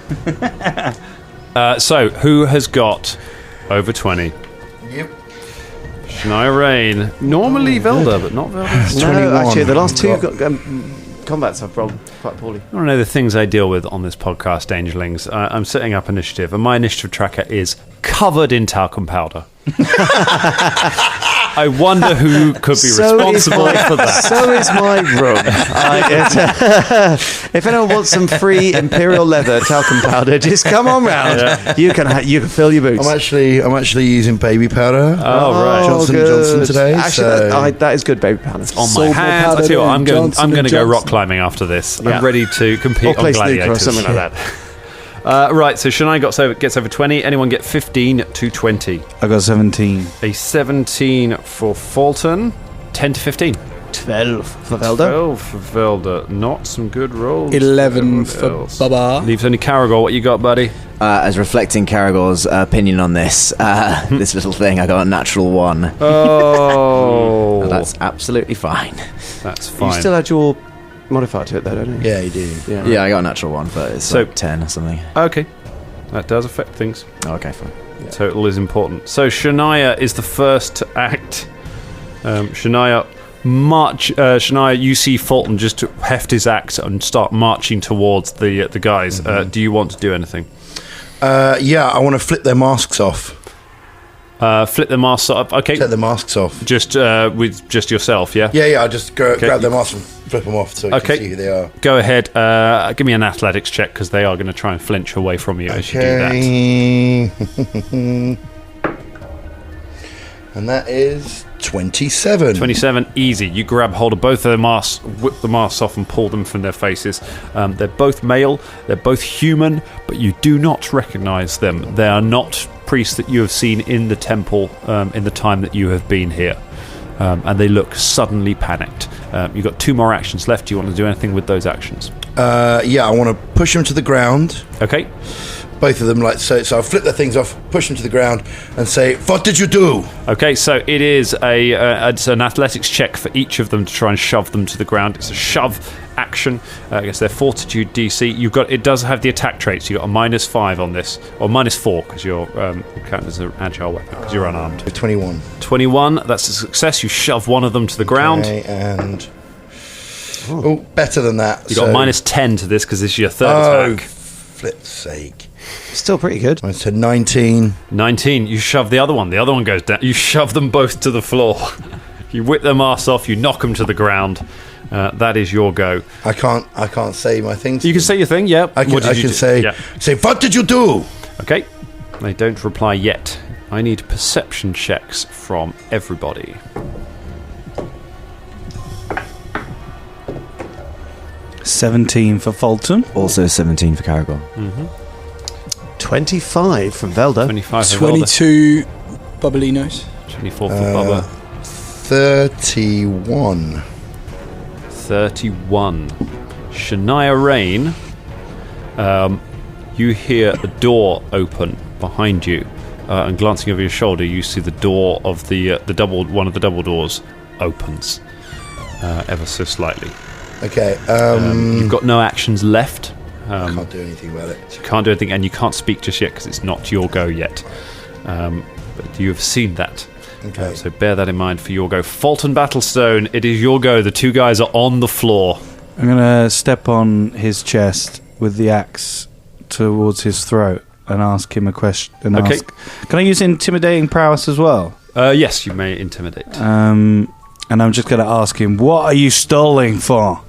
So, who has got over 20? Yep. Shania Rain. Normally Velda, but not Velda. No, 21. actually, the last two combats I've rolled quite poorly. I don't know the things I deal with on this podcast, Dangerlings. I'm setting up initiative, and my initiative tracker is covered in talcum powder. I wonder who could be responsible for that. So is my room. If anyone wants some free Imperial leather talcum powder, just come on round. Yeah. You can fill your boots. I'm actually using baby powder. Oh, right. Johnson today. Actually, that is good baby powder. On my hands. I tell you what, I'm going to go rock climbing after this. Yeah. I'm ready to compete on gladiators or something like that. Right, so Shania gets over 20. Anyone get 15 to 20? I got 17. A 17 for Fulton. 10 to 15. 12 for Velda. 12 for Velda. Not some good rolls. 11 for Baba. Leaves only Caragor. What you got, buddy? As reflecting Caragor's opinion on this little thing, I got a natural 1. Oh. And that's absolutely fine. That's fine. You still had your modifier to it, though, don't you? Yeah, you do. Yeah, I got a natural 1, but it's So- like 10 or something. Okay. That does affect things. Oh, okay, fine. Total is important. So Shania is the first to act. Shania, you see Fulton just heft his axe and start marching towards the guys. Do you want to do anything? Yeah, I want to flip their masks off. Flip the masks off. Okay. Take the masks off. Just with just yourself, yeah? Yeah, I just grab their masks and flip them off so you can see who they are. Go ahead. Give me an athletics check because they are going to try and flinch away from you as you do that. And that is 27. 27, easy. You grab hold of both of their masks, whip the masks off and pull them from their faces. They're both male, they're both human, but you do not recognise them. They are not priests that you have seen in the temple in the time that you have been here. And they look suddenly panicked. You've got 2 more actions left. Do you want to do anything with those actions? Yeah, I want to push them to the ground. Okay. Both of them, so I'll flip their things off, push them to the ground, and say, "What did you do?" Okay, so it is it's an athletics check for each of them to try and shove them to the ground. It's a shove action. I guess their fortitude DC. It does have the attack traits. You got a -5 on this, or -4 because you're counted as an agile weapon because you're unarmed. 21. 21. That's a success. You shove one of them to the ground. Okay, and better than that. You got -10 to this because this is your third attack. Flip's sake. Still pretty good. I said 19. 19. You shove the other one. The other one goes down. You shove them both to the floor. You whip their masks off. You knock them to the ground. That is your go. I can't say my things. You can say your thing. Yeah. I can say. What did you do? Okay. They don't reply yet. I need perception checks from everybody. $17 for Fulton. Also 17 for Caragor. 25 from Velda. 25 for 22 Bubbalinos. 24 for Bubba. 31. 31. Shania Rain. You hear a door open behind you, and glancing over your shoulder, you see the door of one of the double doors opens ever so slightly. Okay. You've got no actions left. I can't do anything about it. So you can't do anything, and you can't speak just yet because it's not your go yet. But you have seen that. Okay. So bear that in mind for your go. Fulton Battlestone, it is your go. The 2 guys are on the floor. I'm going to step on his chest with the axe towards his throat and ask him a question. Okay. Can I use intimidating prowess as well? Yes, you may intimidate. And I'm just going to ask him, what are you stalling for?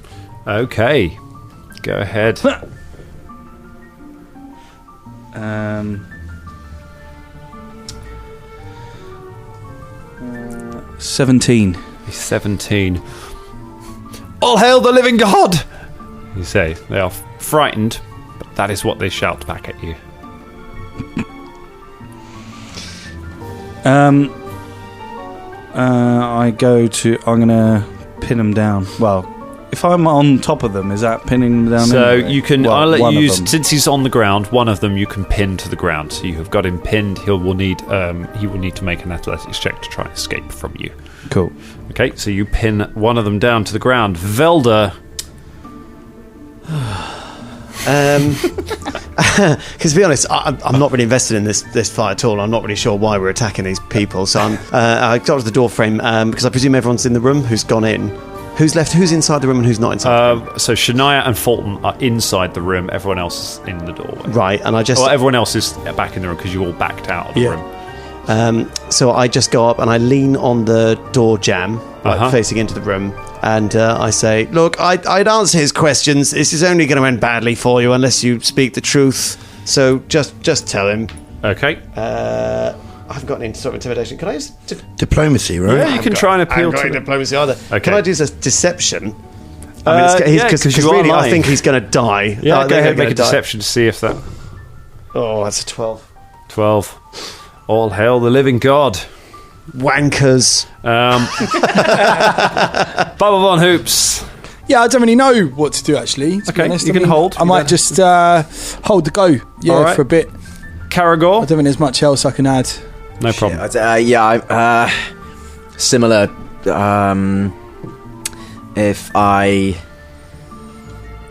Okay. Go ahead. 17. 17. All hail the living God! You say. They are frightened, but that is what they shout back at you. I'm going to pin them down. Well, if I'm on top of them, is that pinning them down? So anyway? you can. Well, I'll let one you of use. them. Since he's on the ground, one of them you can pin to the ground. So you have got him pinned. He will need to make an athletics check to try and escape from you. Cool. Okay, so you pin one of them down to the ground. Velda. Because to be honest, I'm not really invested in this fight at all. I'm not really sure why we're attacking these people. So I got to the door frame because I presume everyone's in the room who's gone in. Who's left? Who's inside the room and who's not inside the room? So Shania and Fulton are inside the room. Everyone else is in the doorway. Right, and I just... Well, everyone else is back in the room because you all backed out of the room. So I just go up and I lean on the door jamb, facing into the room, and I say, look, I'd answer his questions. This is only going to end badly for you unless you speak the truth. So just tell him. Okay. I haven't got any sort of intimidation. Can I use... Diplomacy, right? Yeah, you can try and appeal I haven't got to any them. diplomacy either. Okay. Can I do this deception? Because you are really, I lying. think he's going to die. Yeah, I go think ahead, I'm make gonna a die. deception to see if that... Oh, that's a 12. 12. All hail the living God. Wankers. Bubba Von Hoops. Yeah, I don't really know what to do, actually. To be Okay, honest. you can hold. I might just hold the go, All right. for a bit. Caragor. I don't think there's much else I can add. No problem. Similar. If I...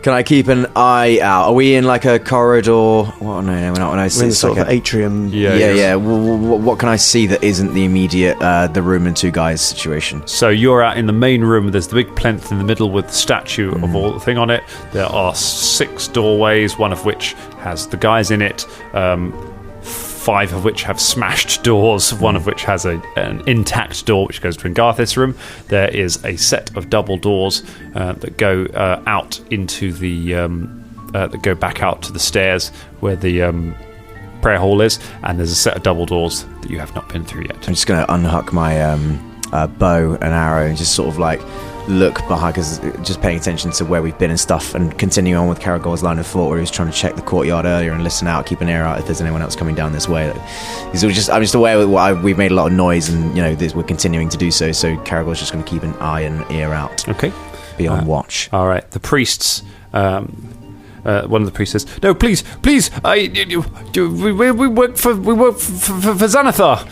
Can I keep an eye out? Are we in like a corridor? Well, no, we're not. No, We're in the sort of atrium. Yeah. What can I see that isn't the immediate the room and two guys situation? So you're out in the main room. There's the big plinth in the middle with the statue of all the thing on it. There are 6 doorways, one of which has the guys in it. 5 of which have smashed doors, one of which has an intact door which goes to Engarth's room. There is a set of double doors that go out into the that go back out to the stairs where the prayer hall is, and there's a set of double doors that you have not been through yet. I'm just going to unhook my bow and arrow and just sort of like look behind, because just paying attention to where we've been and stuff, and continuing on with Caragor's line of thought where he was trying to check the courtyard earlier and listen out, keep an ear out if there's anyone else coming down this way. I'm just aware that we've made a lot of noise, and we're continuing to do so. So Caragor's just going to keep an eye and ear out. Okay, be on watch. All right, the priests. One of the priests says, "No, please, we work for Xanathar.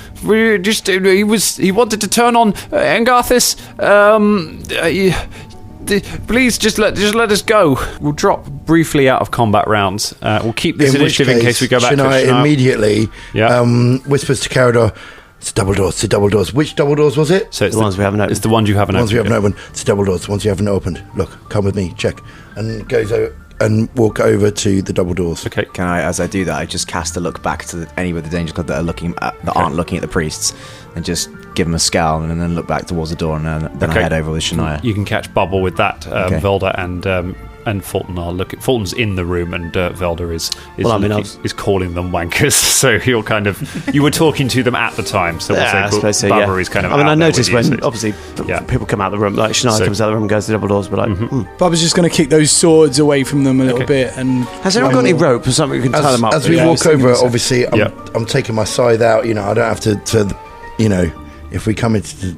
He wanted to turn on Engarthis. Please just let us go. We'll drop briefly out of combat rounds. We'll keep this initiative in case we go back to Shania immediately whispers to Carador, it's double doors. Which double doors was it? So it's the ones we haven't opened. It's the ones you haven't opened. The ones we haven't opened. It's double doors. The ones you haven't opened. Look, come with me. Check. And goes over and walk over to the double doors. Okay. Can I, as I do that, I just cast a look back to any of the Danger Club that aren't looking at the priests, and just give them a scowl, and then look back towards the door, and then I head over with Shania. You can catch Bubble with that. Velda and Fulton are looking. Fulton's in the room, and Velda is calling them wankers. So you're kind of you were talking to them at the time. So we'll say Bubba is kind of. I noticed when obviously people come out of the room, like Shania comes out of the room and goes to the double doors, but like Bubba's just going to kick those swords away from them a little bit. And has anyone got any rope or something we can tie them up? As we walk over, obviously, I'm taking my scythe out. I don't have to if we come into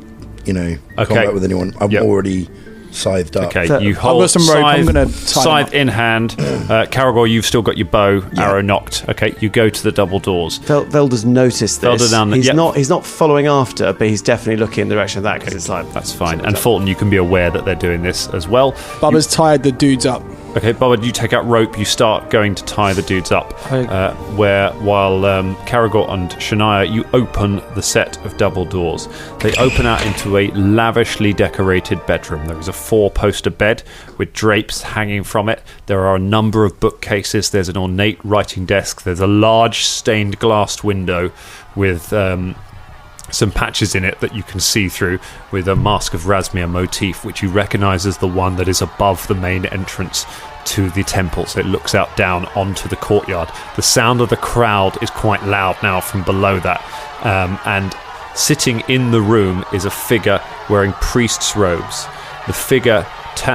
combat with anyone, I'm already scythed up. Okay, you hold I've got some rope. I'm going to scythe in hand. Caragor, you've still got your bow, arrow knocked. Okay, you go to the double doors. Velda's noticed this. Velda down there. He's not following after, but he's definitely looking in the direction of that, because it's like... That's fine. And Fulton, you can be aware that they're doing this as well. Bubba's tied the dudes up. Okay, Bubba, you take out rope, you start going to tie the dudes up. While Caragor and Shania, you open the set of double doors. They open out into a lavishly decorated bedroom. There is a 4-poster bed with drapes hanging from it. There are a number of bookcases. There's an ornate writing desk. There's a large stained glass window with some patches in it that you can see through, with a Mask of Razmir motif, which you recognise as the one that is above the main entrance to the temple. So it looks out down onto the courtyard. The sound of the crowd is quite loud now from below that, and sitting in the room is a figure wearing priest's robes. The figure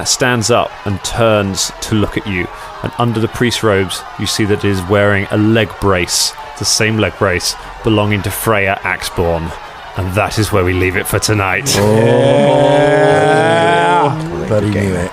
stands up and turns to look at you, and under the priest's robes you see that it is wearing a leg brace, the same leg brace belonging to Freya Axeborn. And that is where we leave it for tonight. Bloody knew it.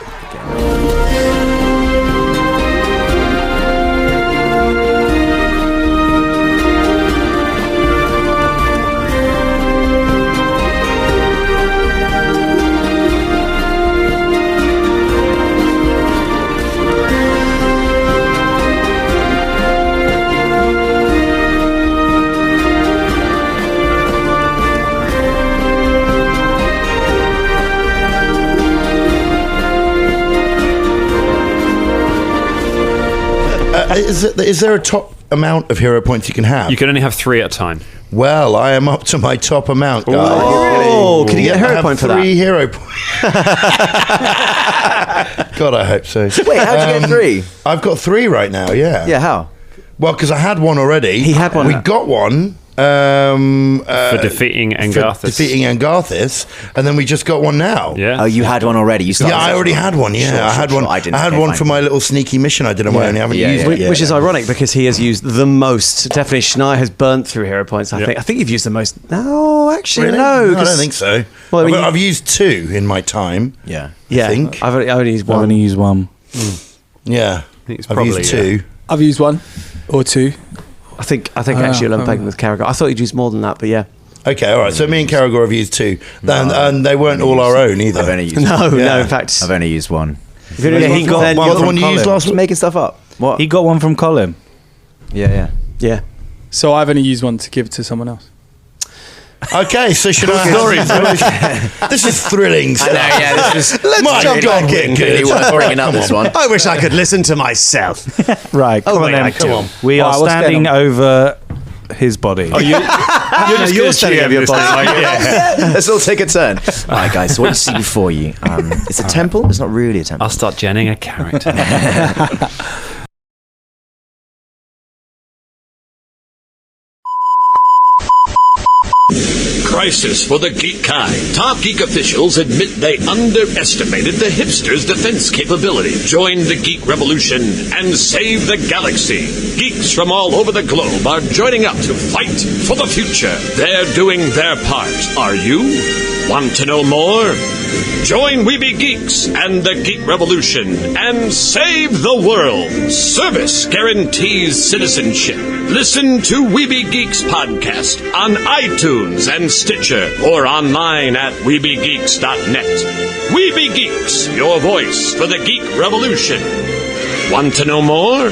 is there a top amount of hero points you can have? You can only have 3 at a time. Well, I am up to my top amount, guys. Oh, can you get a hero point for that? 3 hero points. God, I hope so. Wait, how'd you get 3? I've got 3 right now. Yeah. Yeah, how? Well, because I had one already. He had one. We got one. For defeating Angarthus. Defeating Angarthus, and then we just got one now. Yeah. Oh, you had one already. You started. Yeah, I already had one. Yeah, I had one. I had one for my little sneaky mission I did on my own. I haven't used it yet. Which is ironic because he has used the most. Definitely, Shania has burnt through hero points. I think you've used the most. No, actually, Really? no. I don't think so. Well, I mean, I've used 2 in my time. Yeah. Yeah, I think. I've only used I've one. only used one. Yeah, it's I've probably, used 2. I've used 1 or 2. I think actually you'll unpack them with Carragher. I thought you'd used more than that, but yeah. Okay, all right. So me and Carragher have used 2, and they weren't all our own either. I've only used No, one. no. In fact, I've only used one. if you're He got then one, you're the one you used last Just week. making stuff up. What? He got one from Colin. Yeah. yeah. So I've only used 1 to give to someone else. Okay, so should I? This is thrilling stuff. Yeah, this was. My jump God, back we're in. good. Really worth bringing up this one. I wish I could listen to myself. Right, come on wait, then. I do. We are Alright, what's standing going over his body. You're standing over your body. Let's all take a turn. All right, guys. So what you see before you? It's a temple. It's not really a temple. I'll start genning a character. Crisis for the geek kind. Top geek officials admit they underestimated the hipsters' defense capability. Join the geek revolution and save the galaxy. Geeks from all over the globe are joining up to fight for the future. They're doing their part. Are you? Want to know more? Join Weeby Geeks and the Geek Revolution and save the world. Service guarantees citizenship. Listen to Weeby Geeks podcast on iTunes and Stitcher or online at weebygeeks.net. Weeby Geeks, your voice for the Geek Revolution. Want to know more?